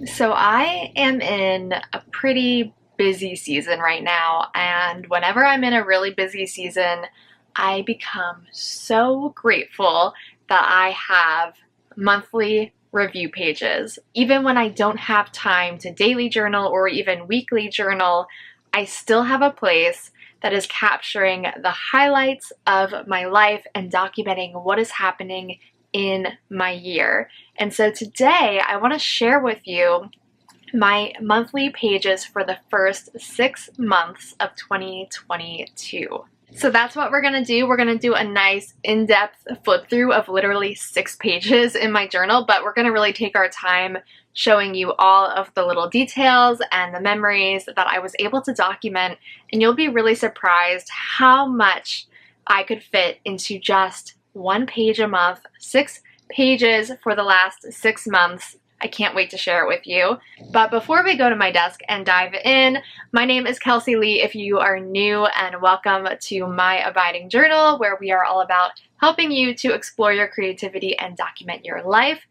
So I am in a pretty busy season right now, and whenever I'm in a really busy season, I become so grateful that I have monthly review pages. Even when I don't have time to daily journal or even weekly journal, I still have a place that is capturing the highlights of my life and documenting what is happening in my year. And so today I want to share with you my monthly pages for the first 6 months of 2022. So that's what we're gonna do. We're gonna do a nice in-depth flip through of literally 6 pages in my journal, but we're gonna really take our time showing you all of the little details and the memories that I was able to document, and you'll be really surprised how much I could fit into just 1 page a month, 6 pages for the last 6 months. I can't wait to share it with you. But before we go to my desk and dive in, my name is Kelsey Lee if you are new, and welcome to my Abiding Journal, where we are all about helping you to explore your creativity and document your life.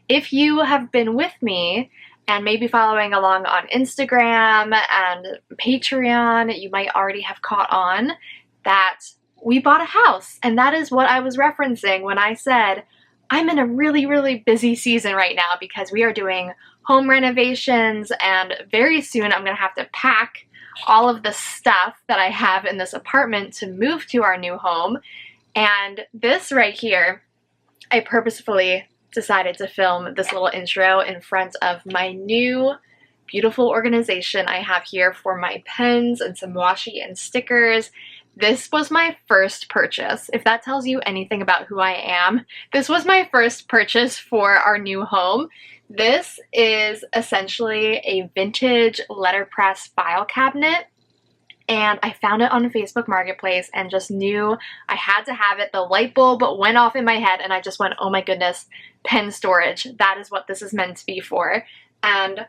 If you have been with me and maybe following along on Instagram and Patreon, you might already have caught on that we bought a house, and that is what I was referencing when I said I'm in a really, really busy season right now because we are doing home renovations, and very soon I'm going to have to pack all of the stuff that I have in this apartment to move to our new home. And this right here, I purposefully decided to film this little intro in front of my new beautiful organization I have here for my pens and some washi and stickers. This was my first purchase. If that tells you anything about who I am, this was my first purchase for our new home. This is essentially a vintage letterpress file cabinet, and I found it on Facebook Marketplace and just knew I had to have it. The light bulb went off in my head and I just went, oh my goodness, pen storage. That is what this is meant to be for. And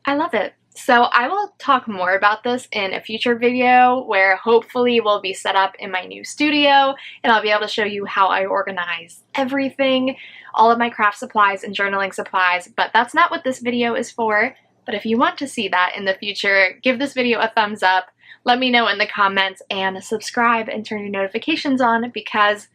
I love it. So I will talk more about this in a future video where hopefully we'll be set up in my new studio and I'll be able to show you how I organize everything, all of my craft supplies and journaling supplies, but that's not what this video is for. But if you want to see that in the future, give this video a thumbs up, let me know in the comments, and subscribe and turn your notifications on because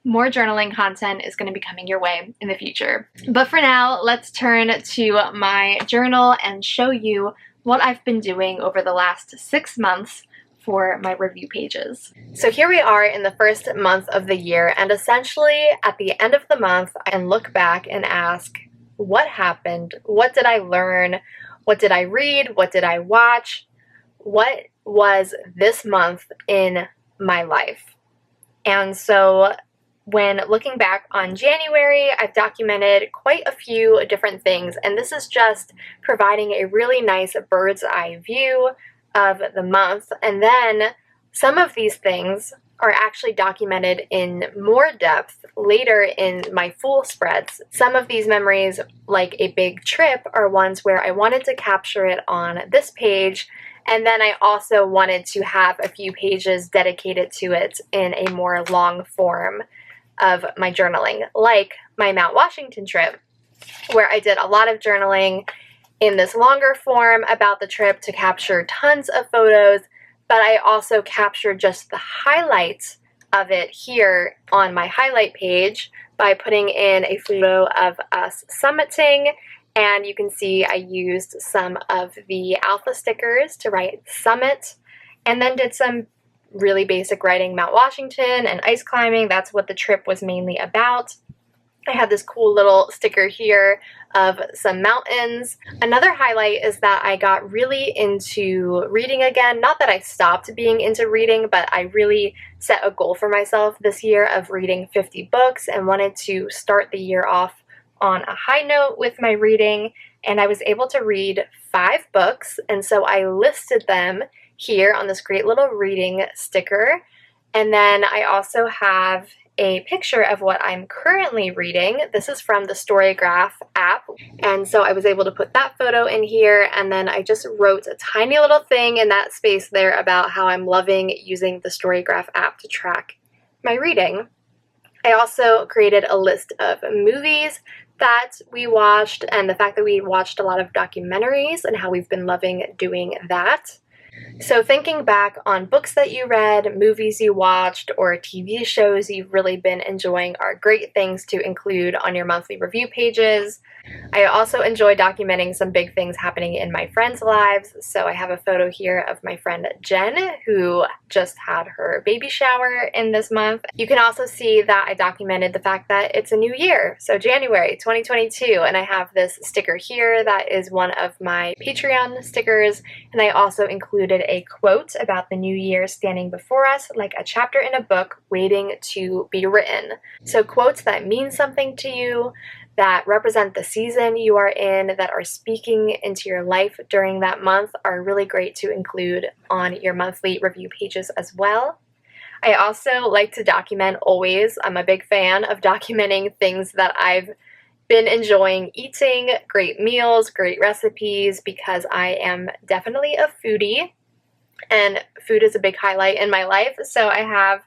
more journaling content is going to be coming your way in the future. But for now, let's turn to my journal and show you what I've been doing over the last 6 months for my review pages. So here we are in the first month of the year, and essentially at the end of the month, I can look back and ask, what happened? What did I learn? What did I read? What did I watch? What was this month in my life? And so when looking back on January, I've documented quite a few different things, and this is just providing a really nice bird's eye view of the month. And then some of these things are actually documented in more depth later in my full spreads. Some of these memories, like a big trip, are ones where I wanted to capture it on this page, and then I also wanted to have a few pages dedicated to it in a more long form of my journaling, like my Mount Washington trip, where I did a lot of journaling in this longer form about the trip to capture tons of photos, but I also captured just the highlights of it here on my highlight page by putting in a photo of us summiting, and you can see I used some of the alpha stickers to write summit, and then did some really basic writing, Mount Washington and ice climbing. That's what the trip was mainly about. I had this cool little sticker here of some mountains. Another highlight is that I got really into reading again. Not that I stopped being into reading, but I really set a goal for myself this year of reading 50 books and wanted to start the year off on a high note with my reading. And I was able to read 5 books, and so I listed them here on this great little reading sticker. And then I also have a picture of what I'm currently reading. This is from the Storygraph app, and so I was able to put that photo in here, and then I just wrote a tiny little thing in that space there about how I'm loving using the Storygraph app to track my reading. I also created a list of movies that we watched and the fact that we watched a lot of documentaries and how we've been loving doing that. So thinking back on books that you read, movies you watched, or TV shows you've really been enjoying are great things to include on your monthly review pages. I also enjoy documenting some big things happening in my friends' lives, so I have a photo here of my friend Jen, who just had her baby shower in this month. You can also see that I documented the fact that it's a new year, so January 2022, and I have this sticker here that is one of my Patreon stickers, and I also included a quote about the new year standing before us like a chapter in a book waiting to be written. So quotes that mean something to you, that represent the season you are in, that are speaking into your life during that month are really great to include on your monthly review pages as well. I also like to document always. I'm a big fan of documenting things that I've been enjoying eating, great meals, great recipes, because I am definitely a foodie and food is a big highlight in my life. So I have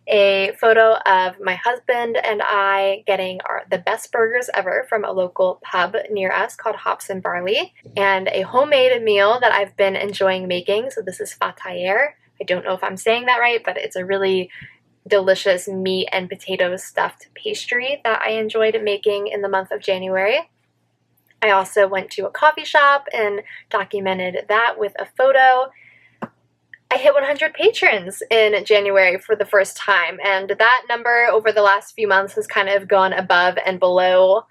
a photo of my husband and I getting the best burgers ever from a local pub near us called Hops and Barley, and a homemade meal that I've been enjoying making. So this is fatayer. I don't know if I'm saying that right, but it's a really delicious meat and potato stuffed pastry that I enjoyed making in the month of January. I also went to a coffee shop and documented that with a photo. I hit 100 patrons in January for the first time, and that number over the last few months has kind of gone above and below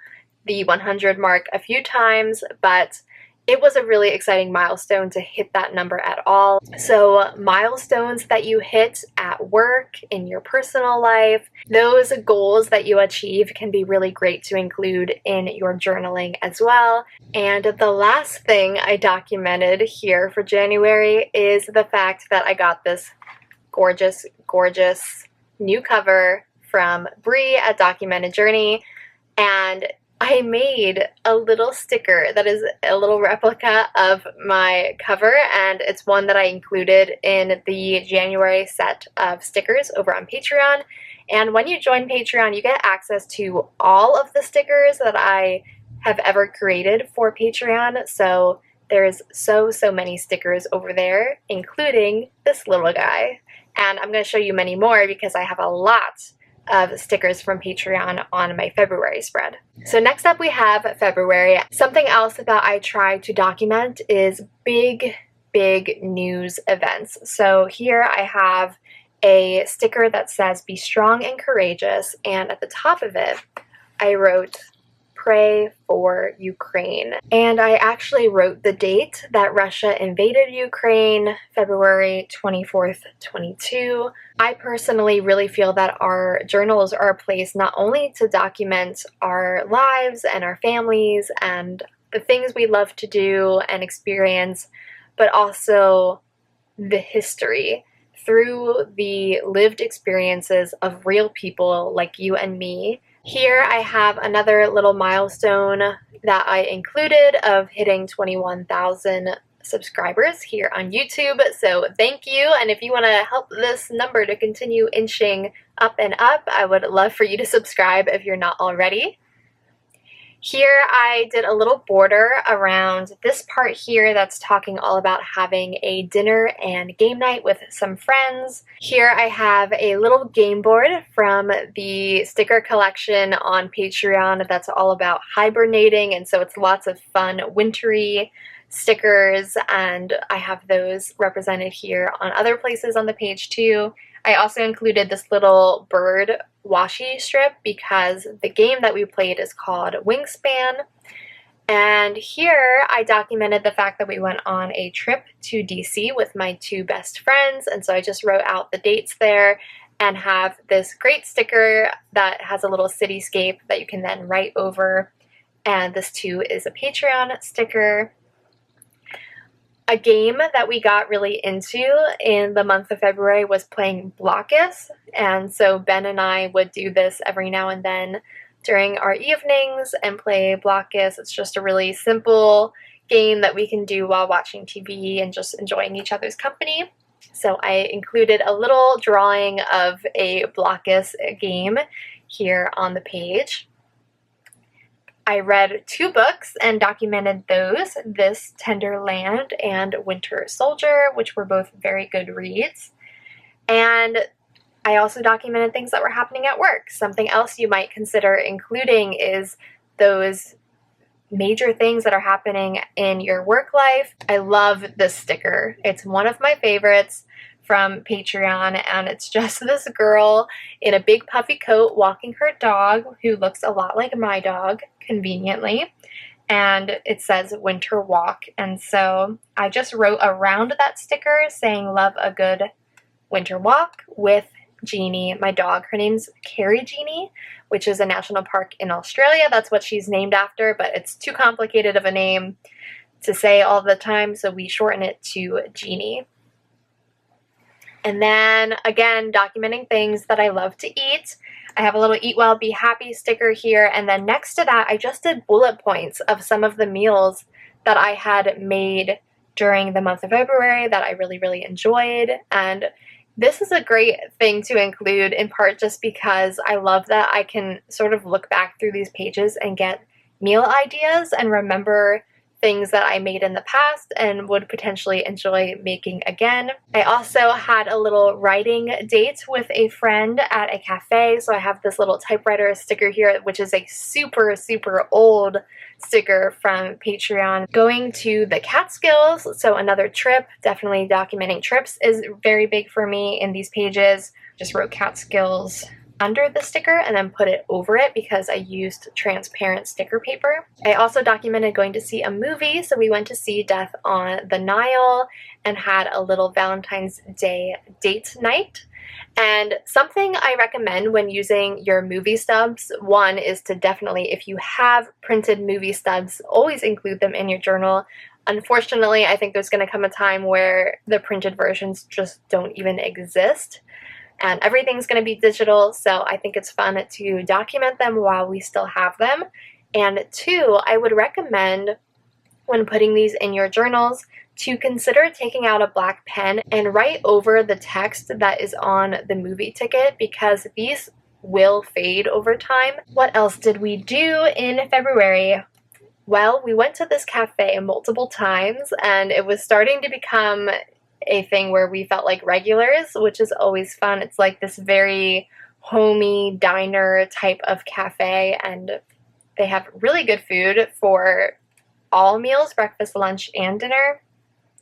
the 100 mark a few times, but it was a really exciting milestone to hit that number at all. So milestones that you hit at work, in your personal life, those goals that you achieve can be really great to include in your journaling as well. And the last thing I documented here for January is the fact that I got this gorgeous, gorgeous new cover from Brie at Documented Journey, and I made a little sticker that is a little replica of my cover, and it's one that I included in the January set of stickers over on Patreon. And when you join Patreon, you get access to all of the stickers that I have ever created for Patreon. So there's so many stickers over there, including this little guy. And I'm going to show you many more because I have a lot of stickers from Patreon on my February spread. So next up we have February. Something else that I try to document is big news events. So here I have a sticker that says "Be strong and courageous," and at the top of it I wrote "Pray for Ukraine." And I actually wrote the date that Russia invaded Ukraine, February 24th, 22. I personally really feel that our journals are a place not only to document our lives and our families and the things we love to do and experience, but also the history through the lived experiences of real people like you and me. Here I have another little milestone that I included of hitting 21,000 subscribers here on YouTube, so thank you. And if you want to help this number to continue inching up and up, I would love for you to subscribe if you're not already. Here I did a little border around this part here that's talking all about having a dinner and game night with some friends. Here I have a little game board from the sticker collection on Patreon that's all about hibernating, and so it's lots of fun wintry stickers, and I have those represented here on other places on the page too. I also included this little bird washi strip because the game that we played is called Wingspan. And here I documented the fact that we went on a trip to DC with my two best friends, and so I just wrote out the dates there and have this great sticker that has a little cityscape that you can then write over, and this too is a Patreon sticker. A game that we got really into in the month of February was playing Blokus, and so Ben and I would do this every now and then during our evenings and play Blokus. It's just a really simple game that we can do while watching TV and just enjoying each other's company. So I included a little drawing of a Blokus game here on the page. I read 2 books and documented those, This Tender Land and Winter Soldier, which were both very good reads. And I also documented things that were happening at work. Something else you might consider including is those major things that are happening in your work life. I love this sticker. It's one of my favorites from Patreon, and it's just this girl in a big puffy coat walking her dog, who looks a lot like my dog, conveniently, and it says winter walk. And so I just wrote around that sticker saying love a good winter walk with Jeannie, my dog. Her name's Kerry-Jeannie, which is a national park in Australia. That's what she's named after, but it's too complicated of a name to say all the time, so we shorten it to Jeannie. And then, again, documenting things that I love to eat. I have a little Eat Well, Be Happy sticker here, and then next to that, I just did bullet points of some of the meals that I had made during the month of February that I really, really enjoyed. And this is a great thing to include, in part just because I love that I can sort of look back through these pages and get meal ideas and remember things that I made in the past and would potentially enjoy making again. I also had a little writing date with a friend at a cafe, so I have this little typewriter sticker here, which is a super, super old sticker from Patreon. Going to the Catskills, so another trip, definitely documenting trips is very big for me in these pages. Just wrote Catskills under the sticker and then put it over it because I used transparent sticker paper. I also documented going to see a movie, so we went to see Death on the Nile and had a little Valentine's Day date night. And something I recommend when using your movie stubs, one is to definitely, if you have printed movie stubs, always include them in your journal. Unfortunately, I think there's going to come a time where the printed versions just don't even exist, and everything's going to be digital, so I think it's fun to document them while we still have them. And 2, I would recommend, when putting these in your journals, to consider taking out a black pen and write over the text that is on the movie ticket, because these will fade over time. What else did we do in February? Well, we went to this cafe multiple times, and it was starting to become a thing where we felt like regulars, which is always fun. It's like this very homey diner type of cafe, and they have really good food for all meals, breakfast, lunch, and dinner.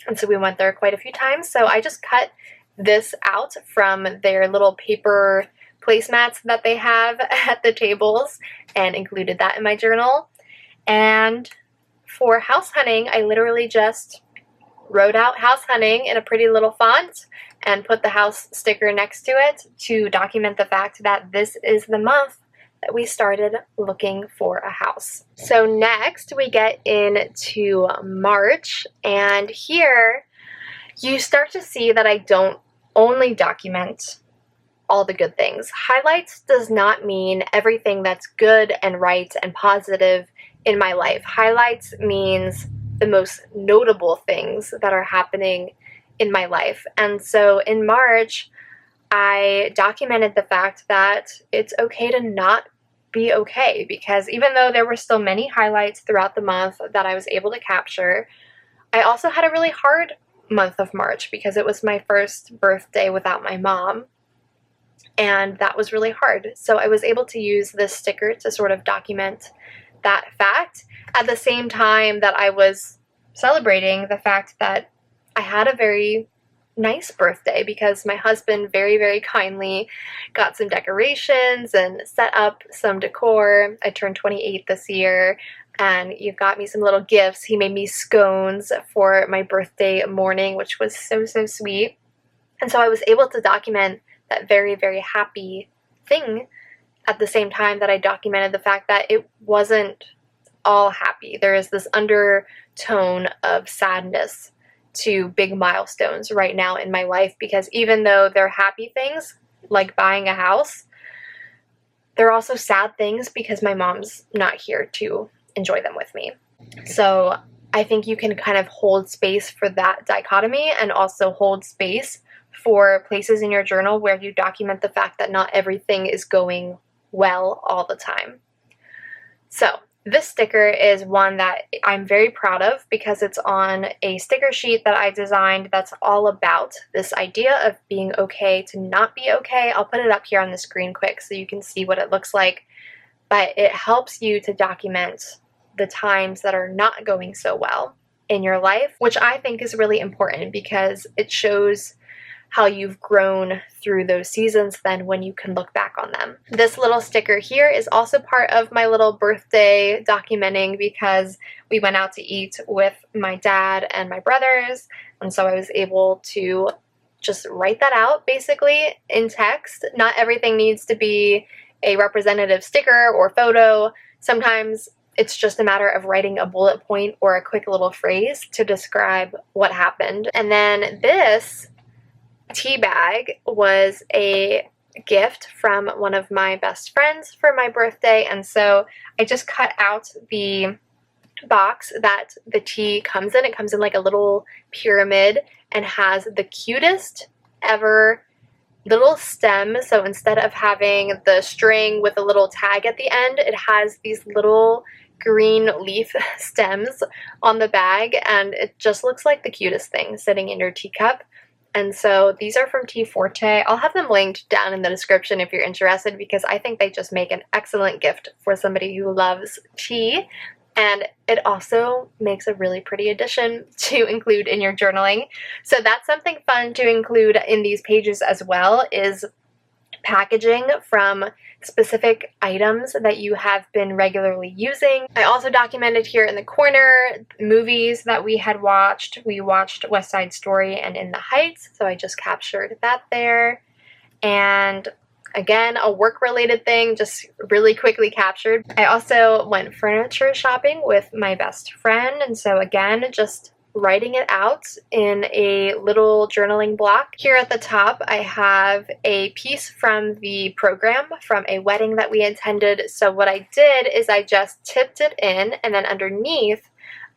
And so we went there quite a few times. So I just cut this out from their little paper placemats that they have at the tables and included that in my journal. And for house hunting, I literally just wrote out house hunting in a pretty little font and put the house sticker next to it to document the fact that this is the month that we started looking for a house. So next we get into March, and here you start to see that I don't only document all the good things. Highlights does not mean everything that's good and right and positive in my life. Highlights means the most notable things that are happening in my life. And so in March, I documented the fact that it's okay to not be okay, because even though there were still many highlights throughout the month that I was able to capture, I also had a really hard month of March because it was my first birthday without my mom, and that was really hard. So I was able to use this sticker to sort of document that fact at the same time that I was celebrating the fact that I had a very nice birthday, because my husband very, very kindly got some decorations and set up some decor. I turned 28 this year, and you got me some little gifts. He made me scones for my birthday morning, which was so, so sweet. And so I was able to document that very, very happy thing at the same time that I documented the fact that it wasn't all happy. There is this undertone of sadness to big milestones right now in my life, because even though they're happy things, like buying a house, they're also sad things because my mom's not here to enjoy them with me. So I think you can kind of hold space for that dichotomy, and also hold space for places in your journal where you document the fact that not everything is going well all the time. So This sticker is one that I'm very proud of because it's on a sticker sheet that I designed that's all about this idea of being okay to not be okay. I'll put it up here on the screen quick so you can see what it looks like, but it helps you to document the times that are not going so well in your life, which I think is really important because it shows how you've grown through those seasons then when you can look back on them. This little sticker here is also part of my little birthday documenting because we went out to eat with my dad and my brothers, and so I was able to just write that out basically in text. Not everything needs to be a representative sticker or photo. Sometimes it's just a matter of writing a bullet point or a quick little phrase to describe what happened. And then this tea bag was a gift from one of my best friends for my birthday, and so I just cut out the box that the tea comes in. It comes in like a little pyramid and has the cutest ever little stem. So instead of having the string with a little tag at the end, it has these little green leaf stems on the bag, and it just looks like the cutest thing sitting in your teacup. And so these are from Tea Forte. I'll have them linked down in the description if you're interested because I think they just make an excellent gift for somebody who loves tea. And it also makes a really pretty addition to include in your journaling. So that's something fun to include in these pages as well, is packaging from specific items that you have been regularly using. I also documented here in the corner movies that we had watched. We watched West Side Story and In the Heights, so I just captured that there. And again, a work-related thing, just really quickly captured. I also went furniture shopping with my best friend, and so again, just writing it out in a little journaling block. Here at the top, I have a piece from the program from a wedding that we attended. So what I did is I just tipped it in, and then underneath,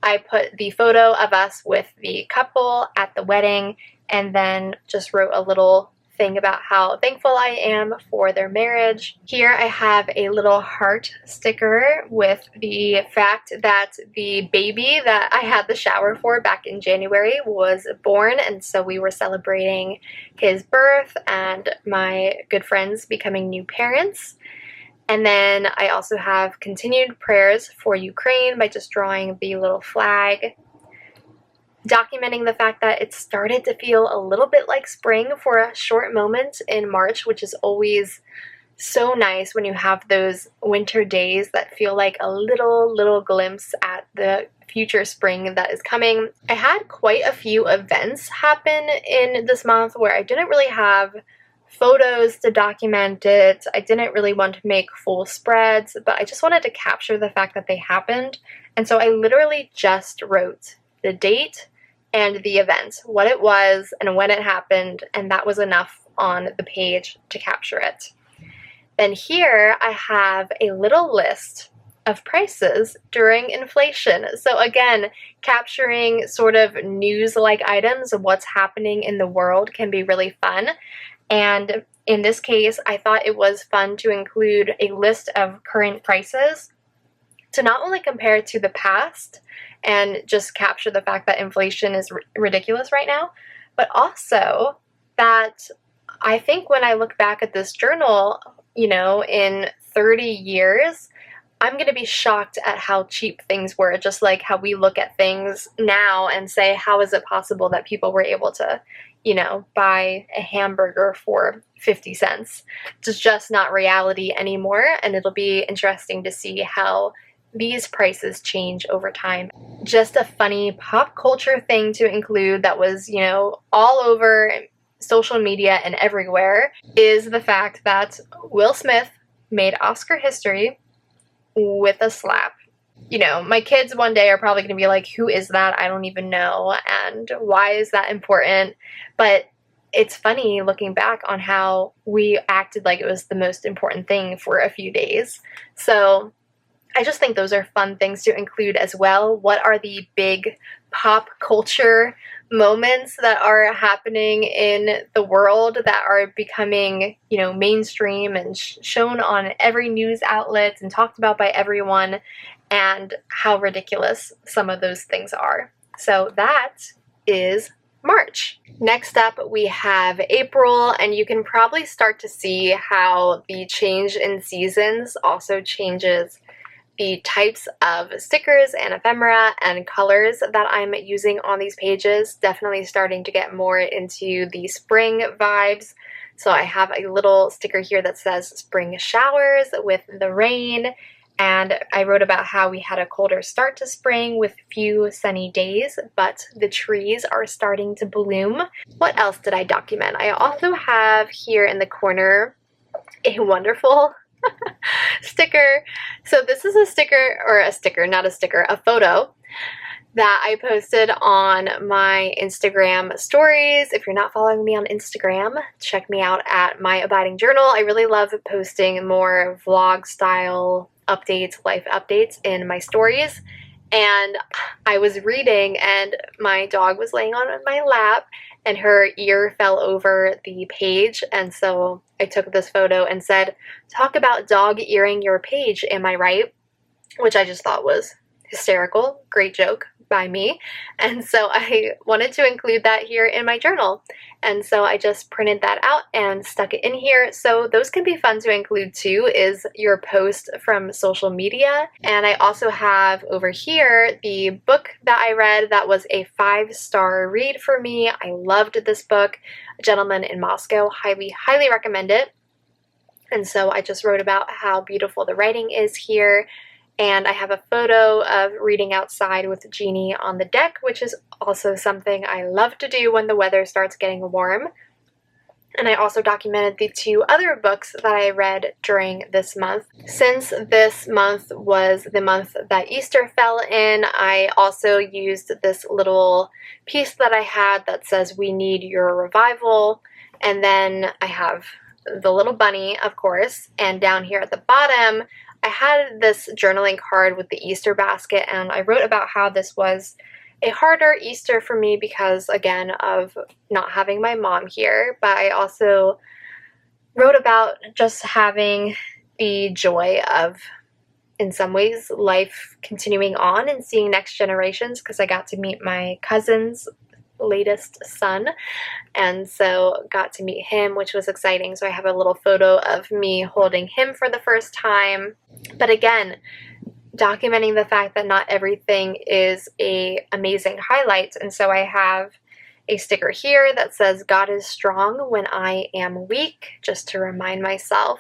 I put the photo of us with the couple at the wedding, and then just wrote a little thing about how thankful I am for their marriage. Here I have a little heart sticker with the fact that the baby that I had the shower for back in January was born, and so we were celebrating his birth and my good friends becoming new parents. And then I also have continued prayers for Ukraine by just drawing the little flag, documenting the fact that it started to feel a little bit like spring for a short moment in March, which is always so nice when you have those winter days that feel like a little glimpse at the future spring that is coming. I had quite a few events happen in this month where I didn't really have photos to document it. I didn't really want to make full spreads, but I just wanted to capture the fact that they happened. And so I literally just wrote the date and the event, what it was and when it happened, and that was enough on the page to capture it. Then here I have a little list of prices during inflation. So again, capturing sort of news-like items of what's happening in the world can be really fun. And in this case, I thought it was fun to include a list of current prices to not only compare to the past and just capture the fact that inflation is ridiculous right now, but also that I think when I look back at this journal, you know, in 30 years, I'm going to be shocked at how cheap things were, just like how we look at things now and say, how is it possible that people were able to, you know, buy a hamburger for 50 cents? It's just not reality anymore, and it'll be interesting to see how these prices change over time. Just a funny pop culture thing to include that was, you know, all over social media and everywhere is the fact that Will Smith made Oscar history with a slap. You know, my kids one day are probably going to be like, who is that? I don't even know. And why is that important? But it's funny looking back on how we acted like it was the most important thing for a few days. So I just think those are fun things to include as well. What are the big pop culture moments that are happening in the world that are becoming, you know, mainstream and shown on every news outlet and talked about by everyone? and how ridiculous some of those things are. So that is March. Next up, we have April, and you can probably start to see how the change in seasons also changes the types of stickers and ephemera and colors that I'm using on these pages. Definitely starting to get more into the spring vibes. So I have a little sticker here that says spring showers with the rain, and I wrote about how we had a colder start to spring with few sunny days, but the trees are starting to bloom. What else did I document? I also have here in the corner a wonderful sticker. So this is a photo that I posted on my Instagram stories. If you're not following me on Instagram, check me out at My Abiding Journal. I really love posting more vlog style updates, life updates in my stories. And I was reading and my dog was laying on my lap and her ear fell over the page, and so I took this photo and said, "Talk about dog earing your page, am I right?" Which I just thought was hysterical. Great joke by me. And so I wanted to include that here in my journal. And so I just printed that out and stuck it in here. So those can be fun to include too, is your post from social media. And I also have over here the book that I read that was a 5-star read for me. I loved this book, A Gentleman in Moscow. Highly, highly recommend it. And so I just wrote about how beautiful the writing is here. And I have a photo of reading outside with Jeannie on the deck, which is also something I love to do when the weather starts getting warm. And I also documented the 2 other books that I read during this month. Since this month was the month that Easter fell in, I also used this little piece that I had that says, "We need your revival." And then I have the little bunny, of course, and down here at the bottom, I had this journaling card with the Easter basket, and I wrote about how this was a harder Easter for me because, again, of not having my mom here, but I also wrote about just having the joy of, in some ways, life continuing on and seeing next generations, because I got to meet my cousin's latest son, and so got to meet him, which was exciting. So I have a little photo of me holding him for the first time. But again, documenting the fact that not everything is a amazing highlight. And so I have a sticker here that says, "God is strong when I am weak," just to remind myself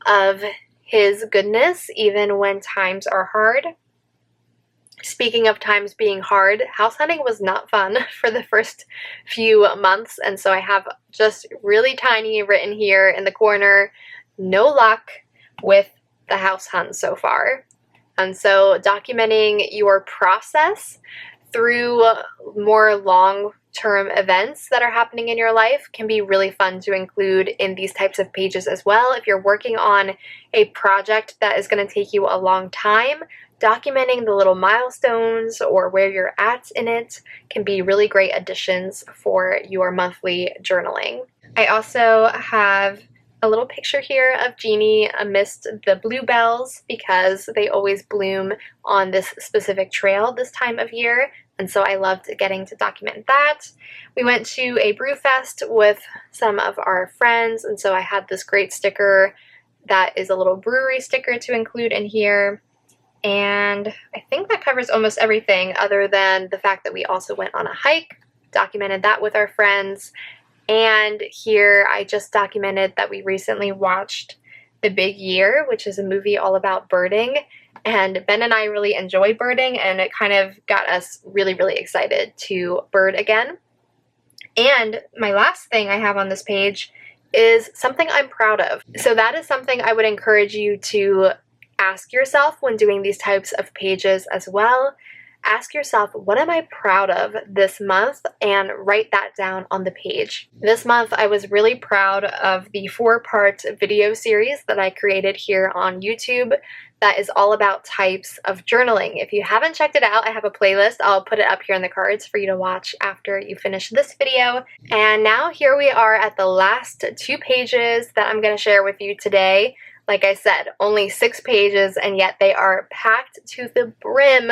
of his goodness even when times are hard. Speaking of times being hard, house hunting was not fun for the first few months, and so I have just really tiny written here in the corner, "No luck with the house hunt so far." And so documenting your process through more long-term events that are happening in your life can be really fun to include in these types of pages as well. If you're working on a project that is going to take you a long time, documenting the little milestones or where you're at in it can be really great additions for your monthly journaling. I also have a little picture here of Jeannie amidst the bluebells because they always bloom on this specific trail this time of year, and so I loved getting to document that. We went to a brew fest with some of our friends, and so I had this great sticker that is a little brewery sticker to include in here. And I think that covers almost everything other than the fact that we also went on a hike, documented that with our friends. And here I just documented that we recently watched The Big Year, which is a movie all about birding. And Ben and I really enjoy birding, and it kind of got us really, really excited to bird again. And my last thing I have on this page is something I'm proud of. So that is something I would encourage you to ask yourself when doing these types of pages as well. Ask yourself, what am I proud of this month? And write that down on the page. This month, I was really proud of the 4-part video series that I created here on YouTube that is all about types of journaling. If you haven't checked it out, I have a playlist. I'll put it up here in the cards for you to watch after you finish this video. And now here we are at the last 2 pages that I'm going to share with you today. Like I said, only 6 pages, and yet they are packed to the brim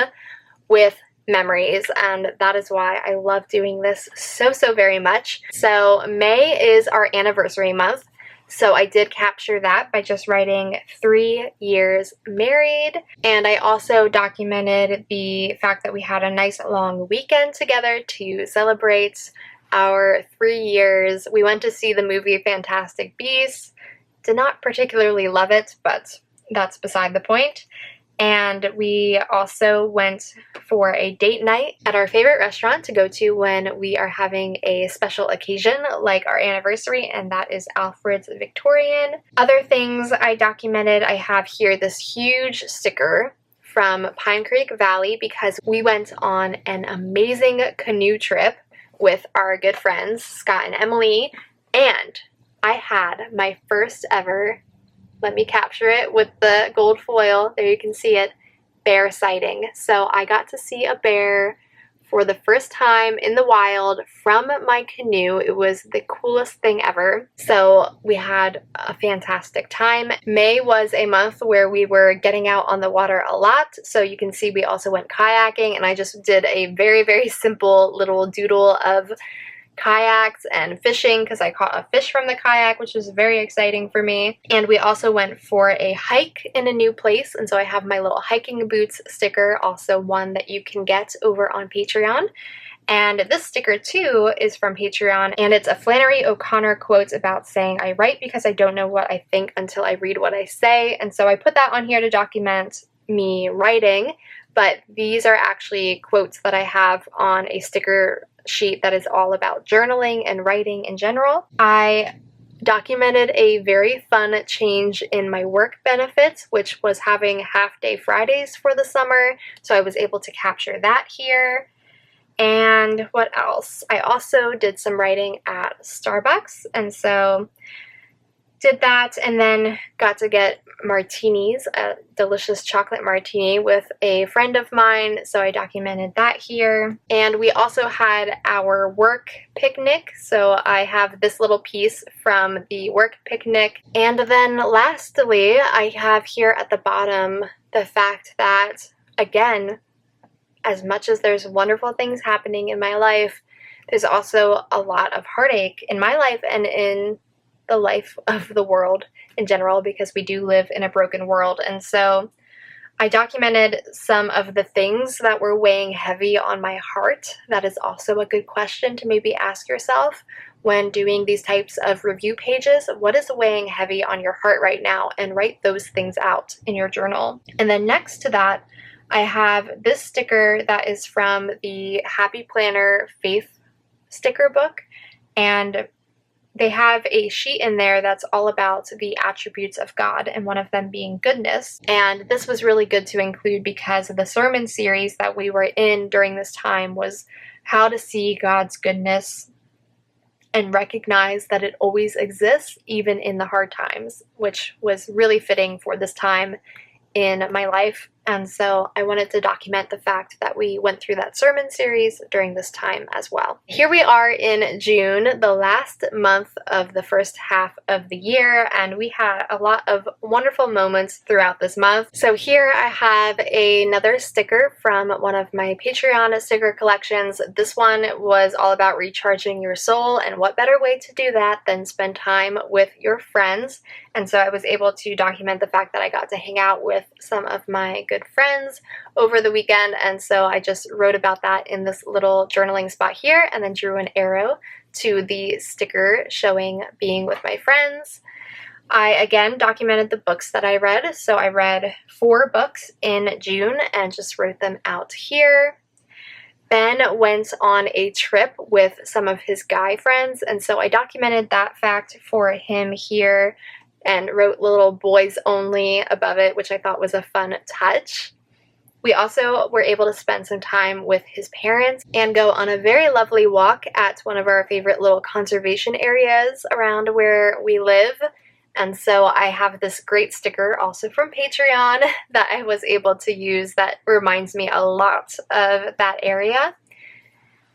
with memories, and that is why I love doing this so very much. So May is our anniversary month, so I did capture that by just writing 3 years married, and I also documented the fact that we had a nice long weekend together to celebrate our 3 years. We went to see the movie Fantastic Beasts. Did not particularly love it, but that's beside the point. And we also went for a date night at our favorite restaurant to go to when we are having a special occasion like our anniversary, and that is Alfred's Victorian. Other things I documented, I have here this huge sticker from Pine Creek Valley because we went on an amazing canoe trip with our good friends Scott and Emily, and I had my first ever, let me capture it with the gold foil, there you can see it, bear sighting. So I got to see a bear for the first time in the wild from my canoe. It was the coolest thing ever. So we had a fantastic time. May was a month where we were getting out on the water a lot. So you can see we also went kayaking, and I just did a very simple little doodle of kayaks and fishing because I caught a fish from the kayak, which was very exciting for me. And we also went for a hike in a new place, and so I have my little hiking boots sticker, also one that you can get over on Patreon. And this sticker too is from Patreon, and it's a Flannery O'Connor quote about saying, "I write because I don't know what I think until I read what I say." And so I put that on here to document me writing, but these are actually quotes that I have on a sticker sheet that is all about journaling and writing in general. I documented a very fun change in my work benefits, which was having half-day Fridays for the summer, so I was able to capture that here. And what else? I also did some writing at Starbucks, and so did that, and then got to get martinis, a delicious chocolate martini with a friend of mine, so I documented that here. And we also had our work picnic, so I have this little piece from the work picnic. And then lastly, I have here at the bottom the fact that, again, as much as there's wonderful things happening in my life, there's also a lot of heartache in my life and in the life of the world in general, because we do live in a broken world. And so I documented some of the things that were weighing heavy on my heart. That is also a good question to maybe ask yourself when doing these types of review pages. What is weighing heavy on your heart right now? And write those things out in your journal. And then next to that, I have this sticker that is from the Happy Planner Faith sticker book, and they have a sheet in there that's all about the attributes of God, and one of them being goodness. And this was really good to include because the sermon series that we were in during this time was how to see God's goodness and recognize that it always exists, even in the hard times, which was really fitting for this time in my life. And so I wanted to document the fact that we went through that sermon series during this time as well. Here we are in June, the last month of the first half of the year, and we had a lot of wonderful moments throughout this month. So here I have another sticker from one of my Patreon sticker collections. This one was all about recharging your soul, and what better way to do that than spend time with your friends. And so I was able to document the fact that I got to hang out with some of my good friends over the weekend, and so I just wrote about that in this little journaling spot here, and then drew an arrow to the sticker showing being with my friends. I again documented the books that I read, so I read 4 books in June and just wrote them out here. Ben went on a trip with some of his guy friends, and so I documented that fact for him here and wrote little boys only above it, which I thought was a fun touch. We also were able to spend some time with his parents and go on a very lovely walk at one of our favorite little conservation areas around where we live. And so I have this great sticker also from Patreon that I was able to use that reminds me a lot of that area.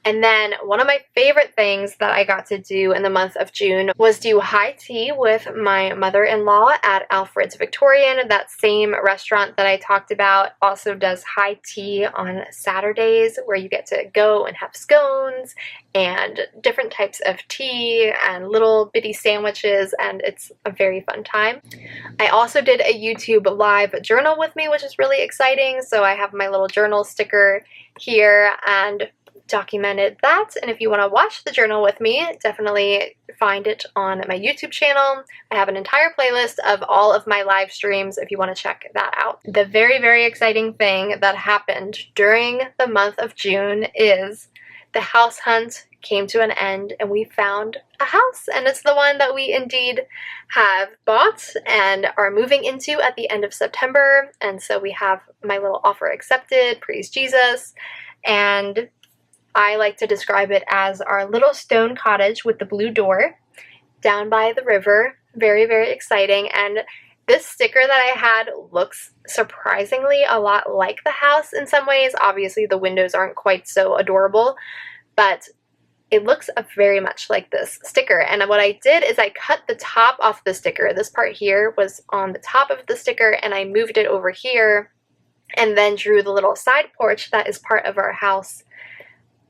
And then one of my favorite things that I got to do in the month of June was do high tea with my mother-in-law at Alfred's Victorian. That same restaurant that I talked about also does high tea on Saturdays, where you get to go and have scones and different types of tea and little bitty sandwiches, and it's a very fun time. I also did a YouTube live journal with me, which is really exciting. So I have my little journal sticker here and documented that. And if you want to watch the journal with me, definitely find it on my YouTube channel. I have an entire playlist of all of my live streams if you want to check that out. The very, very exciting thing that happened during the month of June is the house hunt came to an end and we found a house, and it's the one that we indeed have bought and are moving into at the end of September. And so we have my little offer accepted, praise Jesus, and I like to describe it as our little stone cottage with the blue door down by the river. Very, very exciting. And this sticker that I had looks surprisingly a lot like the house in some ways. Obviously, the windows aren't quite so adorable, but it looks very much like this sticker. And what I did is I cut the top off the sticker. This part here was on the top of the sticker, and I moved it over here and then drew the little side porch that is part of our house,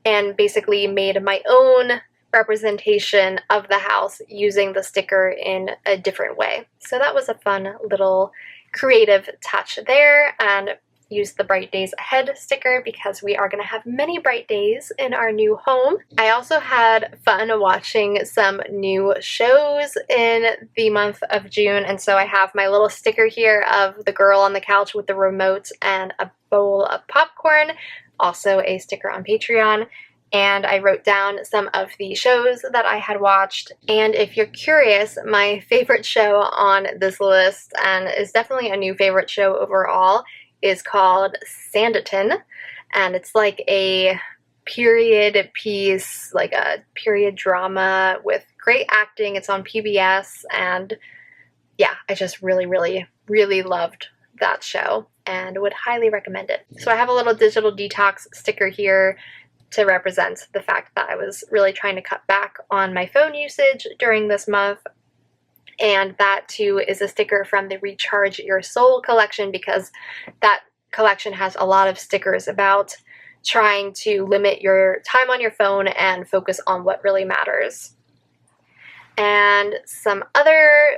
and basically made my own representation of the house using the sticker in a different way. So that was a fun little creative touch there, and used the Bright Days Ahead sticker because we are going to have many bright days in our new home. I also had fun watching some new shows in the month of June, and so I have my little sticker here of the girl on the couch with the remote and a bowl of popcorn, also a sticker on Patreon. And I wrote down some of the shows that I had watched. And if you're curious, my favorite show on this list, and is definitely a new favorite show overall, is called Sanditon. And it's like a period piece, like a period drama with great acting. It's on PBS. And yeah, I just really, really, really loved that show and would highly recommend it. So I have a little digital detox sticker here to represent the fact that I was really trying to cut back on my phone usage during this month. And that too is a sticker from the Recharge Your Soul collection, because that collection has a lot of stickers about trying to limit your time on your phone and focus on what really matters. And some other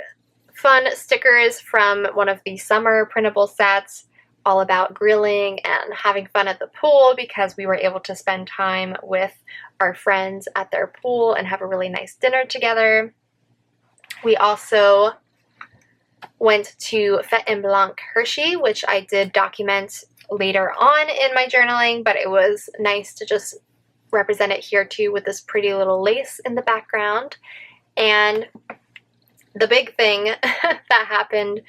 fun stickers from one of the summer printable sets, all about grilling and having fun at the pool, because we were able to spend time with our friends at their pool and have a really nice dinner together. We also went to Fête en Blanc Hershey, which I did document later on in my journaling, but it was nice to just represent it here too with this pretty little lace in the background. And the big thing that happened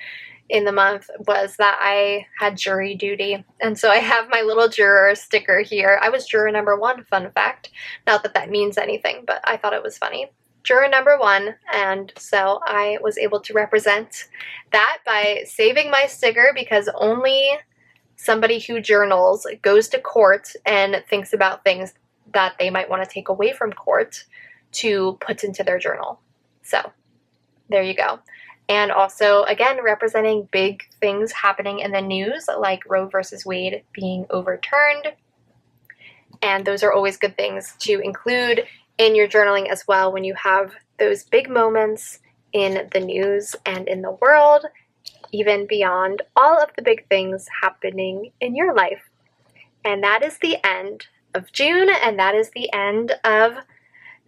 in the month was that I had jury duty. And so I have my little juror sticker here. I was juror number 1, fun fact. Not that that means anything, but I thought it was funny. Juror number 1, and so I was able to represent that by saving my sticker, because only somebody who journals goes to court and thinks about things that they might want to take away from court to put into their journal. So there you go. And also, again, representing big things happening in the news, like Roe versus Wade being overturned. And those are always good things to include in your journaling as well when you have those big moments in the news and in the world, even beyond all of the big things happening in your life. And that is the end of June, and that is the end of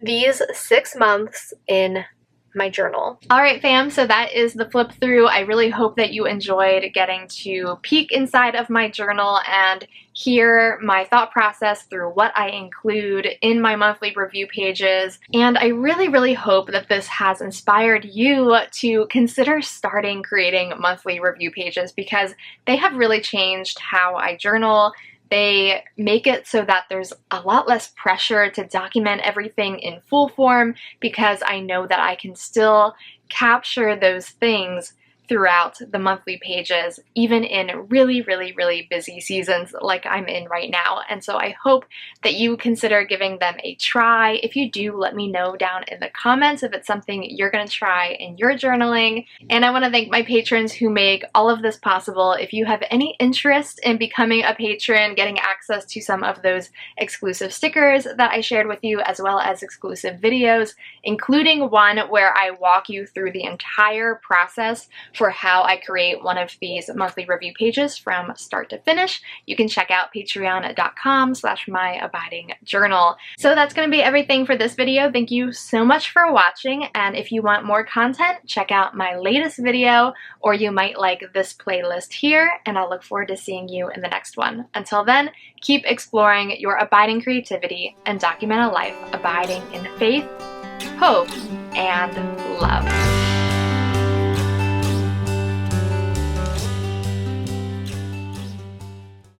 these 6 months in my journal. Alright fam, so that is the flip through. I really hope that you enjoyed getting to peek inside of my journal and hear my thought process through what I include in my monthly review pages. And I really, really hope that this has inspired you to consider starting creating monthly review pages, because they have really changed how I journal. They make it so that there's a lot less pressure to document everything in full form, because I know that I can still capture those things throughout the monthly pages, even in really, really, really busy seasons like I'm in right now. And so I hope that you consider giving them a try. If you do, let me know down in the comments if it's something you're going to try in your journaling. And I want to thank my patrons who make all of this possible. If you have any interest in becoming a patron, getting access to some of those exclusive stickers that I shared with you, as well as exclusive videos, including one where I walk you through the entire process for how I create one of these monthly review pages from start to finish, you can check out patreon.com/myabidingjournal. So that's going to be everything for this video. Thank you so much for watching, and if you want more content, check out my latest video, or you might like this playlist here, and I'll look forward to seeing you in the next one. Until then, keep exploring your abiding creativity and document a life abiding in faith, hope, and love.